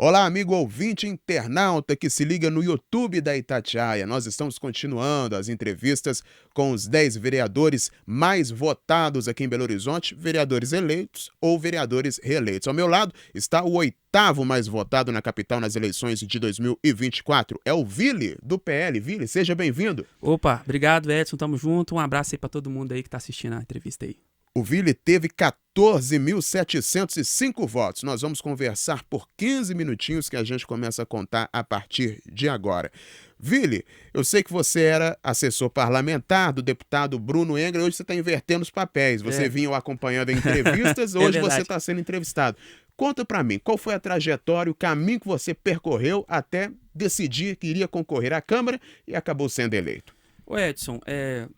Olá, amigo ouvinte internauta que se liga no YouTube da Itatiaia. Nós estamos continuando as entrevistas com os 10 vereadores mais votados aqui em Belo Horizonte, vereadores eleitos ou vereadores reeleitos. Ao meu lado está o oitavo mais votado na capital nas eleições de 2024. É o Vili, do PL. Vili, seja bem-vindo. Opa, obrigado, Edson, tamo junto. Um abraço aí pra todo mundo aí que tá assistindo a entrevista aí. O Vili teve 14.705 votos. Nós vamos conversar por 15 minutinhos que a gente começa a contar a partir de agora. Vili, eu sei que você era assessor parlamentar do deputado Bruno Engler, hoje você está invertendo os papéis. Você vinha o acompanhando em entrevistas, hoje você está sendo entrevistado. Conta para mim, qual foi a trajetória, o caminho que você percorreu até decidir que iria concorrer à Câmara e acabou sendo eleito? Ô Edson,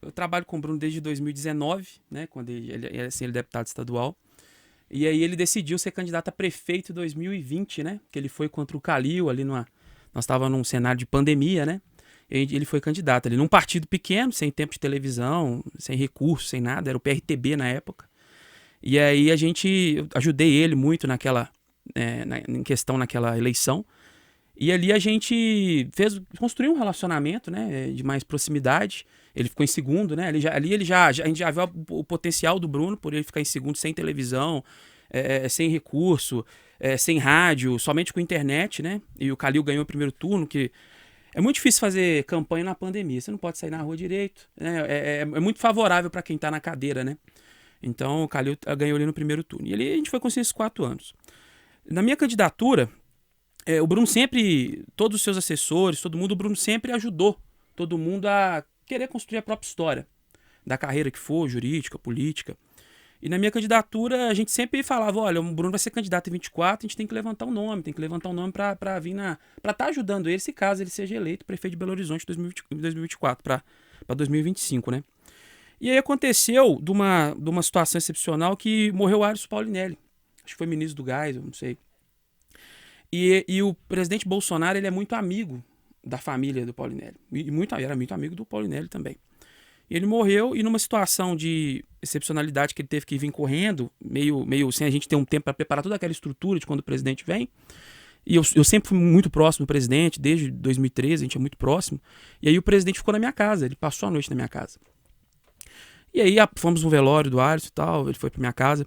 eu trabalho com o Bruno desde 2019, né, quando ele é deputado estadual. E aí ele decidiu ser candidato a prefeito em 2020, né? Que ele foi contra o Calil ali nós estávamos num cenário de pandemia, né? E ele foi candidato ali num partido pequeno, sem tempo de televisão, sem recurso, sem nada, era o PRTB na época. E aí eu ajudei ele muito em questão naquela eleição. E ali a gente construiu um relacionamento, né, de mais proximidade. Ele ficou em segundo, né? A gente já viu o potencial do Bruno por ele ficar em segundo sem televisão, sem recurso, sem rádio, somente com internet, né? E o Calil ganhou o primeiro turno, que é muito difícil fazer campanha na pandemia. Você não pode sair na rua direito, né? É muito favorável para quem está na cadeira, né? Então o Calil ganhou ali no primeiro turno. E ali a gente foi conseguir esses 4 anos. Na minha candidatura, o Bruno sempre, todos os seus assessores, todo mundo, o Bruno sempre ajudou todo mundo a querer construir a própria história, da carreira que for, jurídica, política. E na minha candidatura, a gente sempre falava, olha, o Bruno vai ser candidato em 24, a gente tem que levantar um nome, para vir para estar ajudando ele, se caso ele seja eleito prefeito de Belo Horizonte em 2024, para 2025, né? E aí aconteceu de uma situação excepcional que morreu o Aires Paulinelli, acho que foi ministro do Gás, eu não sei. E o presidente Bolsonaro, ele é muito amigo da família do Paulinelli. Era muito amigo do Paulinelli também. E ele morreu e numa situação de excepcionalidade que ele teve que vir correndo, meio sem a gente ter um tempo para preparar toda aquela estrutura de quando o presidente vem. E eu sempre fui muito próximo do presidente, desde 2013, a gente é muito próximo. E aí o presidente ficou na minha casa, ele passou a noite na minha casa. E aí fomos no velório do Aires e tal, ele foi para minha casa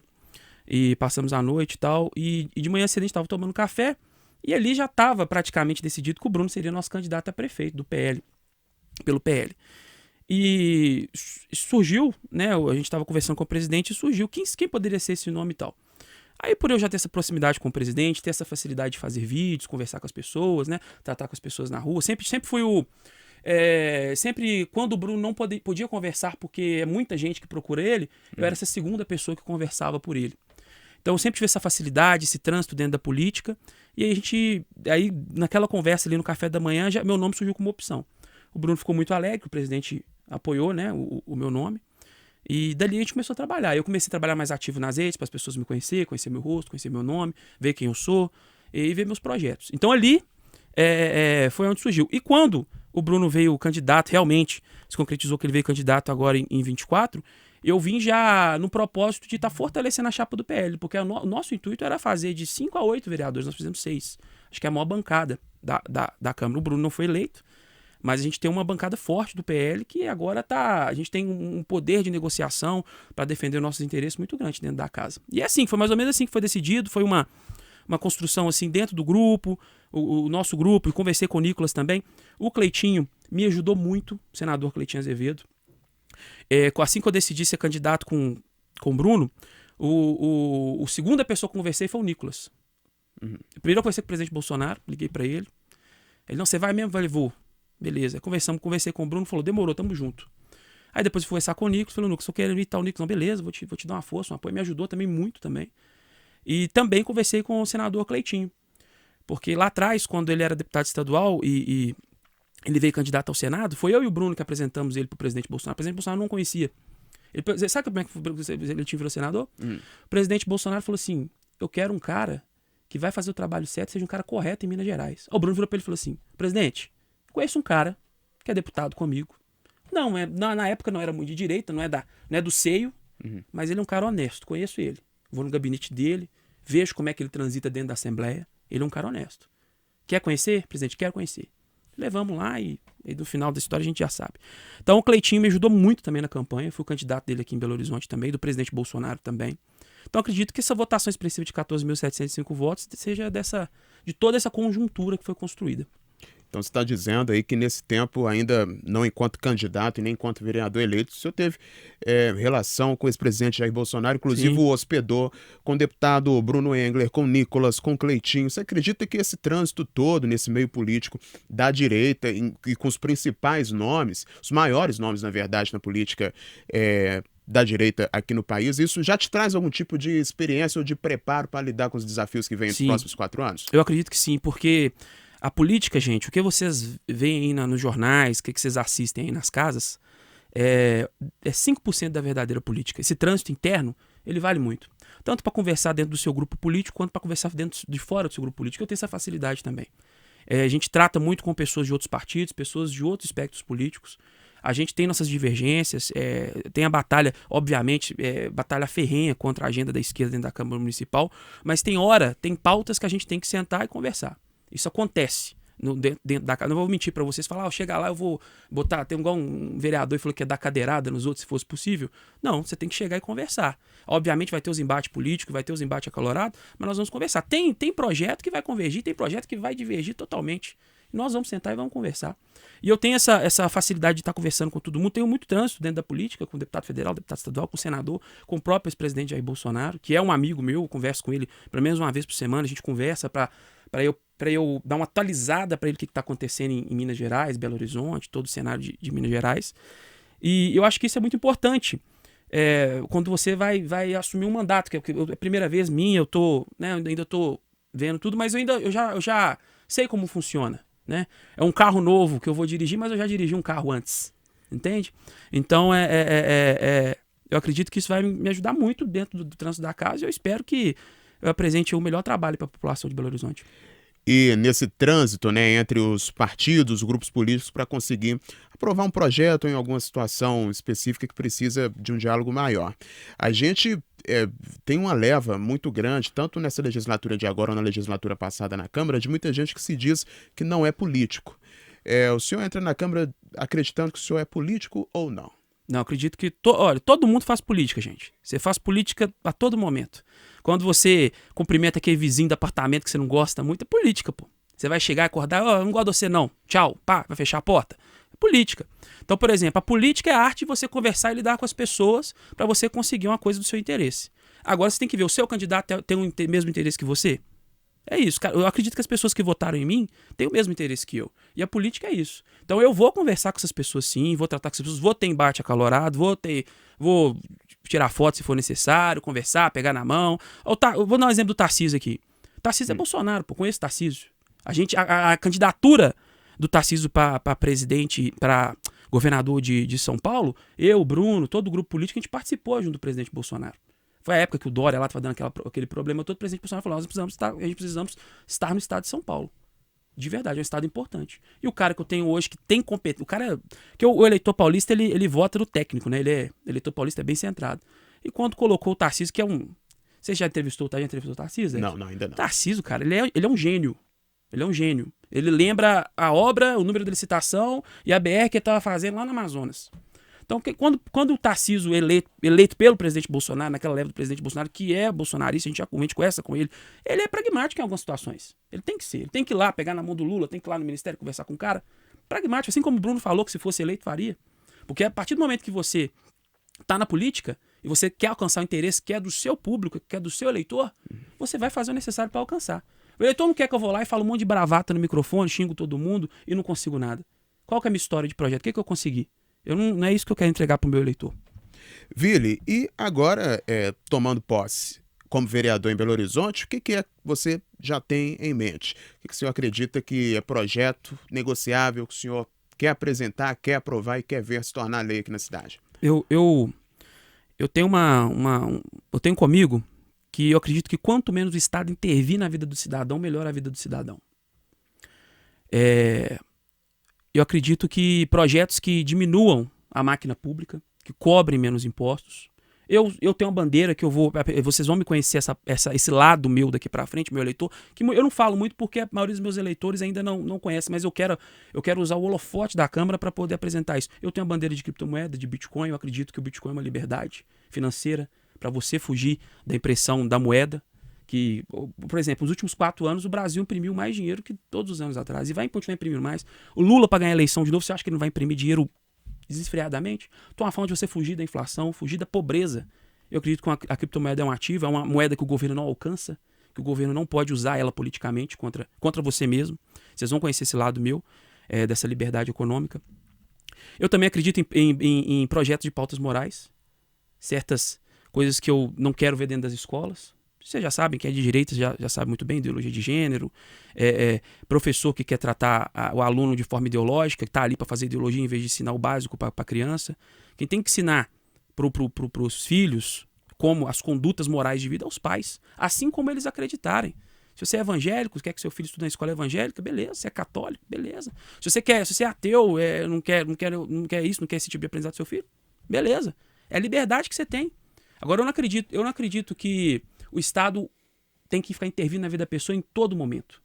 e passamos a noite e tal. E de manhã cedo a gente estava tomando café. E ali já estava praticamente decidido que o Bruno seria nosso candidato a prefeito do PL, pelo PL. E surgiu, né? A gente estava conversando com o presidente e surgiu quem poderia ser esse nome e tal. Aí por eu já ter essa proximidade com o presidente, ter essa facilidade de fazer vídeos, conversar com as pessoas, né? Tratar com as pessoas na rua, sempre fui sempre quando o Bruno não podia conversar, porque é muita gente que procura ele, eu era essa segunda pessoa que conversava por ele. Então eu sempre tive essa facilidade, esse trânsito dentro da política. E aí naquela conversa ali no café da manhã, meu nome surgiu como opção. O Bruno ficou muito alegre, o presidente apoiou, né, o meu nome. E dali a gente começou a trabalhar. Eu comecei a trabalhar mais ativo nas redes, para as pessoas me conhecer meu rosto, conhecer meu nome, ver quem eu sou e ver meus projetos. Então ali foi onde surgiu. E quando o Bruno veio candidato, realmente se concretizou que ele veio candidato agora em 24, eu vim já no propósito de estar fortalecendo a chapa do PL, porque o nosso intuito era fazer de 5 a 8 vereadores, nós fizemos 6. Acho que é a maior bancada da Câmara. O Bruno não foi eleito, mas a gente tem uma bancada forte do PL que agora a gente tem um poder de negociação para defender nossos interesses muito grande dentro da casa. E é assim, foi mais ou menos assim que foi decidido, foi uma construção assim dentro do grupo, o nosso grupo, e conversei com o Nicolas também. O Cleitinho me ajudou muito, o senador Cleitinho Azevedo. Assim que eu decidi ser candidato com o Bruno, a segunda pessoa que eu conversei foi o Nicolas. Primeiro eu conversei com o presidente Bolsonaro, liguei pra ele. Ele, não, você vai mesmo? Eu falei, vou. Beleza. Conversei com o Bruno, falou, demorou, tamo junto. Aí depois eu fui conversar com o Nicolas, falei, Nicolas, eu quero imitar o Nicolas. Não, beleza, vou te dar uma força, um apoio. Me ajudou também muito também. E também conversei com o senador Cleitinho. Porque lá atrás, quando ele era deputado estadual e ele veio candidato ao Senado, foi eu e o Bruno que apresentamos ele pro presidente Bolsonaro. O presidente Bolsonaro não conhecia. Sabe como é que ele virou senador? O presidente Bolsonaro falou assim, eu quero um cara que vai fazer o trabalho certo, seja um cara correto em Minas Gerais. O Bruno virou pra ele e falou assim, presidente, conheço um cara que é deputado comigo. Não, na época não era muito de direita, não é do seio, mas ele é um cara honesto, conheço ele. Vou no gabinete dele, vejo como é que ele transita dentro da Assembleia. Ele é um cara honesto. Quer conhecer? Presidente, quero conhecer. Levamos lá e no final da história a gente já sabe. Então o Cleitinho me ajudou muito também na campanha. Fui o candidato dele aqui em Belo Horizonte também, do presidente Bolsonaro também. Então acredito que essa votação expressiva de 14.705 votos seja de toda essa conjuntura que foi construída. Então você está dizendo aí que nesse tempo, ainda não enquanto candidato e nem enquanto vereador eleito, o senhor teve relação com o ex-presidente Jair Bolsonaro, inclusive o hospedou com o deputado Bruno Engler, com o Nicolas, com o Cleitinho. Você acredita que esse trânsito todo nesse meio político da direita e com os principais nomes, os maiores nomes, na verdade, na política da direita aqui no país, isso já te traz algum tipo de experiência ou de preparo para lidar com os desafios que vêm nos próximos 4 anos? Eu acredito que sim, porque a política, gente, o que vocês veem aí nos jornais, o que vocês assistem aí nas casas, é 5% da verdadeira política. Esse trânsito interno, ele vale muito. Tanto para conversar dentro do seu grupo político, quanto para conversar de fora do seu grupo político. Eu tenho essa facilidade também. A gente trata muito com pessoas de outros partidos, pessoas de outros espectros políticos. A gente tem nossas divergências, tem a batalha, obviamente, batalha ferrenha contra a agenda da esquerda dentro da Câmara Municipal, mas tem pautas que a gente tem que sentar e conversar. Isso acontece dentro da casa. Não vou mentir para vocês, falar, chega lá, eu vou botar, tem igual um vereador que falou que ia dar cadeirada nos outros se fosse possível. Não, você tem que chegar e conversar. Obviamente vai ter os embates políticos, vai ter os embates acalorados, mas nós vamos conversar. Tem projeto que vai convergir, tem projeto que vai divergir totalmente. Nós vamos sentar e vamos conversar. E eu tenho essa facilidade de estar conversando com todo mundo. Tenho muito trânsito dentro da política, com o deputado federal, deputado estadual, com o senador, com o próprio ex-presidente Jair Bolsonaro, que é um amigo meu, eu converso com ele pelo menos uma vez por semana, a gente conversa para eu dar uma atualizada para ele o que está acontecendo em Minas Gerais, Belo Horizonte, todo o cenário de Minas Gerais. E eu acho que isso é muito importante. Quando você vai assumir um mandato, que é a primeira vez minha, eu ainda estou vendo tudo, mas eu já sei como funciona. Né? É um carro novo que eu vou dirigir, mas eu já dirigi um carro antes, entende? Então eu acredito que isso vai me ajudar muito dentro do trânsito da casa e eu espero que eu apresente o melhor trabalho para a população de Belo Horizonte. E nesse trânsito, né, entre os partidos, os grupos políticos, para conseguir aprovar um projeto em alguma situação específica que precisa de um diálogo maior. A gente tem uma leva muito grande, tanto nessa legislatura de agora ou na legislatura passada na Câmara, de muita gente que se diz que não é político. O senhor entra na Câmara acreditando que o senhor é político ou não? Não, acredito que... Olha, todo mundo faz política, gente. Você faz política a todo momento. Quando você cumprimenta aquele vizinho do apartamento que você não gosta muito, é política, pô. Você vai chegar e acordar, eu não gosto de você não, tchau, pá, vai fechar a porta. É política. Então, por exemplo, a política é a arte de você conversar e lidar com as pessoas para você conseguir uma coisa do seu interesse. Agora você tem que ver, o seu candidato tem o mesmo interesse que você? É isso, cara. Eu acredito que as pessoas que votaram em mim têm o mesmo interesse que eu. E a política é isso. Então eu vou conversar com essas pessoas sim, vou tratar com essas pessoas, vou ter embate acalorado, vou tirar foto se for necessário, conversar, pegar na mão. Eu vou dar um exemplo do Tarcísio aqui. Tarcísio é Bolsonaro, pô, conheço Tarcísio. A candidatura do Tarcísio para presidente, para governador de São Paulo, eu, o Bruno, todo o grupo político, a gente participou junto do presidente Bolsonaro. Foi a época que o Dória lá estava dando aquele problema todo, o presidente Bolsonaro falou, a gente precisamos estar no estado de São Paulo. De verdade, é um estado importante. E o cara que eu tenho hoje, que tem competência, o cara, que o eleitor paulista, ele vota no técnico, né? Eleitor paulista é bem centrado. E quando colocou o Tarcísio, que é um... Você já entrevistou o Tarcísio? Não, ainda não. Tarcísio, cara, ele é um gênio. Ele é um gênio. Ele lembra a obra, o número da licitação e a BR que ele estava fazendo lá no Amazonas. Então, quando o Tarcísio eleito pelo presidente Bolsonaro, naquela leva do presidente Bolsonaro, que é bolsonarista, a gente conversa com ele é pragmático em algumas situações. Ele tem que ser. Ele tem que ir lá, pegar na mão do Lula, tem que ir lá no ministério conversar com o cara. Pragmático, assim como o Bruno falou que se fosse eleito faria. Porque a partir do momento que você está na política e você quer alcançar o interesse que é do seu público, que é do seu eleitor, você vai fazer o necessário para alcançar. O eleitor não quer que eu vou lá e falo um monte de bravata no microfone, xingo todo mundo e não consigo nada. Qual que é a minha história de projeto? O que eu consegui? Não é isso que eu quero entregar para o meu eleitor. Vili, e agora, tomando posse como vereador em Belo Horizonte, o que é que você já tem em mente? O que o senhor acredita que é projeto negociável que o senhor quer apresentar, quer aprovar e quer ver se tornar lei aqui na cidade? Eu tenho eu tenho comigo que eu acredito que quanto menos o Estado intervir na vida do cidadão, melhor a vida do cidadão. Eu acredito que projetos que diminuam a máquina pública, que cobrem menos impostos, Eu tenho uma bandeira que vocês vão me conhecer esse lado meu daqui pra frente, meu eleitor, que eu não falo muito porque a maioria dos meus eleitores ainda não conhece, mas eu quero usar o holofote da Câmara para poder apresentar isso. Eu tenho uma bandeira de criptomoeda, de Bitcoin, eu acredito que o Bitcoin é uma liberdade financeira para você fugir da impressão da moeda, que, por exemplo, nos últimos 4 anos o Brasil imprimiu mais dinheiro que todos os anos atrás e vai continuar imprimindo mais. O Lula, para ganhar a eleição de novo, você acha que ele não vai imprimir dinheiro desenfreadamente? Então, a forma de você fugir da inflação, fugir da pobreza. Eu acredito que a criptomoeda é um ativo, é uma moeda que o governo não alcança, que o governo não pode usar ela politicamente contra você mesmo. Vocês vão conhecer esse lado meu, dessa liberdade econômica. Eu também acredito em projetos de pautas morais, certas coisas que eu não quero ver dentro das escolas. Vocês já sabem que é de direita, já sabe muito bem, ideologia de gênero, professor que quer tratar o aluno de forma ideológica, que está ali para fazer ideologia em vez de ensinar o básico para a criança. Quem tem que ensinar para os filhos como as condutas morais de vida aos pais, assim como eles acreditarem. Se você é evangélico, quer que seu filho estude na escola evangélica, beleza. Se é católico, beleza. Se você é ateu, não quer isso, não quer esse tipo de aprendizado do seu filho, beleza. É a liberdade que você tem. Agora, eu não acredito que o Estado tem que ficar intervindo na vida da pessoa em todo momento.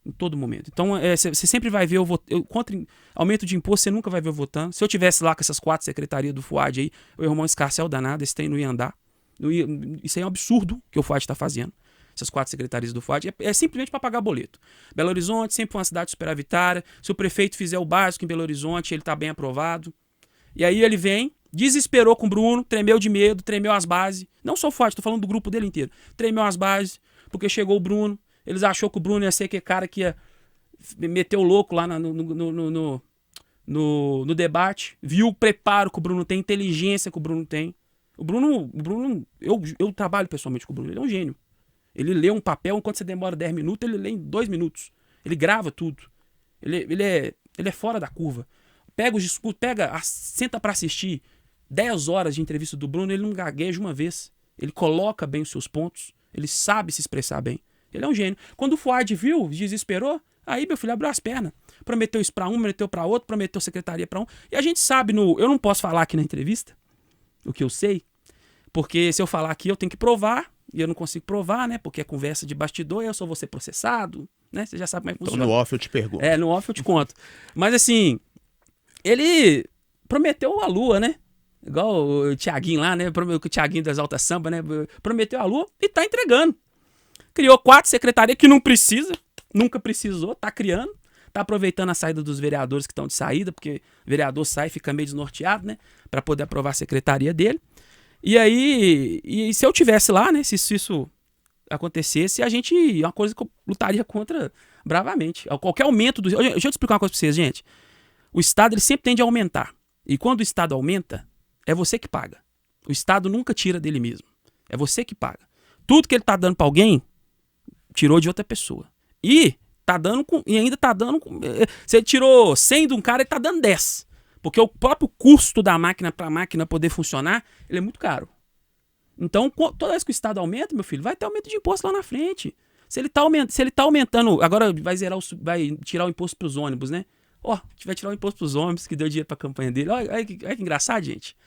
Em todo momento. Então, você sempre vai ver contra aumento de imposto, você nunca vai ver eu votando. Se eu tivesse lá com essas 4 secretarias do FUAD aí, eu ia arrumar um escarcéu danado, esse trem não ia andar. Isso aí é um absurdo que o FUAD está fazendo. Essas 4 secretarias do FUAD. É simplesmente para pagar boleto. Belo Horizonte sempre foi uma cidade superavitária. Se o prefeito fizer o básico em Belo Horizonte, ele está bem aprovado. E aí ele vem, desesperou com o Bruno, tremeu de medo, tremeu as bases. Não só o FUAD, estou falando do grupo dele inteiro. Tremeu as bases, porque chegou o Bruno. Eles achou que o Bruno ia ser aquele cara que ia meter o louco lá no debate. Viu o preparo que o Bruno tem, a inteligência que o Bruno tem. O Bruno eu trabalho pessoalmente com o Bruno, ele é um gênio. Ele lê um papel, enquanto você demora 10 minutos, ele lê em 2 minutos. Ele grava tudo. Ele é fora da curva. Pega os discursos, senta para assistir 10 horas de entrevista do Bruno, ele não gagueja uma vez. Ele coloca bem os seus pontos, ele sabe se expressar bem. Ele é um gênio. Quando o FUAD viu, desesperou, aí meu filho abriu as pernas. Prometeu isso para um, prometeu para outro, prometeu secretaria para um. E a gente sabe, eu não posso falar aqui na entrevista o que eu sei, porque se eu falar aqui eu tenho que provar, e eu não consigo provar, né? Porque é conversa de bastidor e eu só vou ser processado, né? Você já sabe como é que funciona. Então no off eu te pergunto. No off eu te conto. Mas assim, ele prometeu a lua, né? Igual o Thiaguinho lá, né? O Thiaguinho do Exalta Samba, né? Prometeu a lua e tá entregando. Criou 4 secretarias que não precisa, nunca precisou, tá criando. Tá aproveitando a saída dos vereadores que estão de saída, porque o vereador sai e fica meio desnorteado, né? Para poder aprovar a secretaria dele. E aí, se eu tivesse lá, né? Se isso acontecesse, é uma coisa que eu lutaria contra bravamente. Qualquer aumento do... Deixa eu te explicar uma coisa pra vocês, gente. O Estado, ele sempre tende a aumentar. E quando o Estado aumenta, é você que paga. O Estado nunca tira dele mesmo. É você que paga. Tudo que ele tá dando pra alguém, tirou de outra pessoa. E ainda tá dando... Se ele tirou 100 de um cara, ele tá dando 10. Porque o próprio custo da máquina para a máquina poder funcionar, ele é muito caro. Então, toda vez que o Estado aumenta, meu filho, vai ter aumento de imposto lá na frente. Se ele tá aumentando... Agora vai tirar o imposto para os ônibus, né? Vai tirar o imposto para os ônibus, que deu dinheiro para a campanha dele. Olha que engraçado, gente.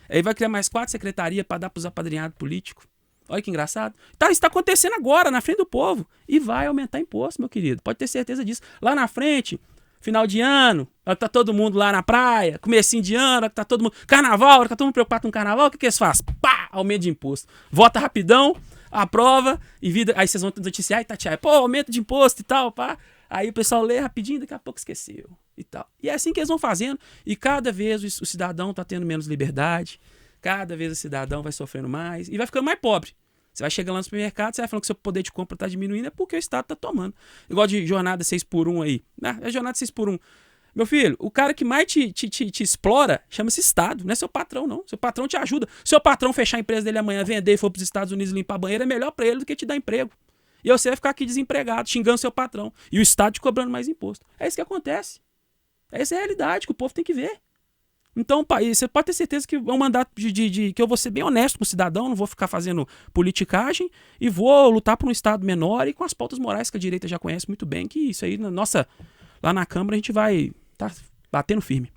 Aí vai criar mais 4 secretarias para dar para os apadrinhados políticos. Olha que engraçado. Isso está acontecendo agora, na frente do povo. E vai aumentar imposto, meu querido. Pode ter certeza disso. Lá na frente, final de ano, hora que tá todo mundo lá na praia, comecinho de ano, hora que tá todo mundo... Carnaval, hora que tá todo mundo preocupado com o carnaval, o que eles fazem? Pá! Aumento de imposto. Vota rapidão, aprova, e aí vocês vão noticiar e tatear. Aumento de imposto e tal, pá. Aí o pessoal lê rapidinho, daqui a pouco esqueceu e tal. E é assim que eles vão fazendo. E cada vez o cidadão tá tendo menos liberdade, cada vez o cidadão vai sofrendo mais e vai ficando mais pobre. Você vai chegando lá no supermercado, você vai falando que seu poder de compra tá diminuindo, é porque o Estado tá tomando. Igual de jornada 6x1 aí. É jornada 6x1. Meu filho, o cara que mais te explora chama-se Estado, não é seu patrão, não. Seu patrão te ajuda. Se seu patrão fechar a empresa dele amanhã, vender e for pros Estados Unidos limpar a banheira, é melhor pra ele do que te dar emprego. E você vai ficar aqui desempregado, xingando seu patrão. E o Estado te cobrando mais imposto. É isso que acontece. Essa é a realidade que o povo tem que ver. Então, você pode ter certeza que é um mandato que eu vou ser bem honesto com o cidadão, não vou ficar fazendo politicagem e vou lutar por um Estado menor e com as pautas morais que a direita já conhece muito bem, que isso aí, lá na Câmara, a gente vai estar batendo firme.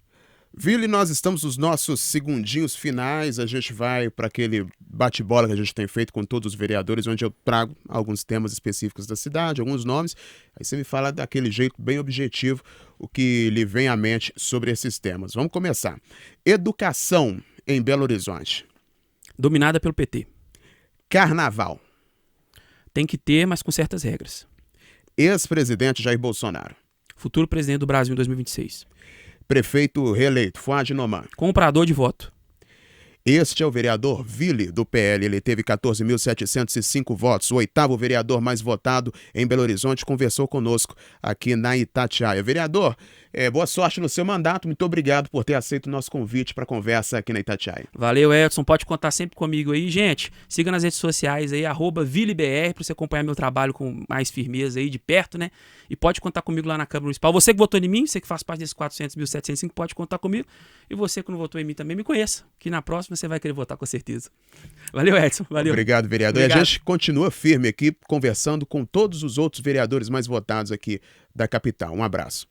Vili, nós estamos nos nossos segundinhos finais, a gente vai para aquele bate-bola que a gente tem feito com todos os vereadores, onde eu trago alguns temas específicos da cidade, alguns nomes, aí você me fala daquele jeito bem objetivo o que lhe vem à mente sobre esses temas. Vamos começar. Educação em Belo Horizonte. Dominada pelo PT. Carnaval. Tem que ter, mas com certas regras. Ex-presidente Jair Bolsonaro. Futuro presidente do Brasil em 2026. Prefeito reeleito, Fuad Noman. Comprador de voto. Este é o vereador Vili, do PL. Ele teve 14.705 votos, o oitavo vereador mais votado em Belo Horizonte, conversou conosco aqui na Itatiaia. Vereador, boa sorte no seu mandato. Muito obrigado por ter aceito o nosso convite para conversa aqui na Itatiaia. Valeu, Edson. Pode contar sempre comigo aí. Gente, siga nas redes sociais aí, @ViliBR, para você acompanhar meu trabalho com mais firmeza aí, de perto, né? E pode contar comigo lá na Câmara Municipal. Você que votou em mim, você que faz parte desses 400.705, pode contar comigo. E você que não votou em mim também, me conheça, que na próxima você vai querer votar com certeza. Valeu, Edson. Valeu. Obrigado, vereador. Obrigado. E a gente continua firme aqui, conversando com todos os outros vereadores mais votados aqui da capital. Um abraço.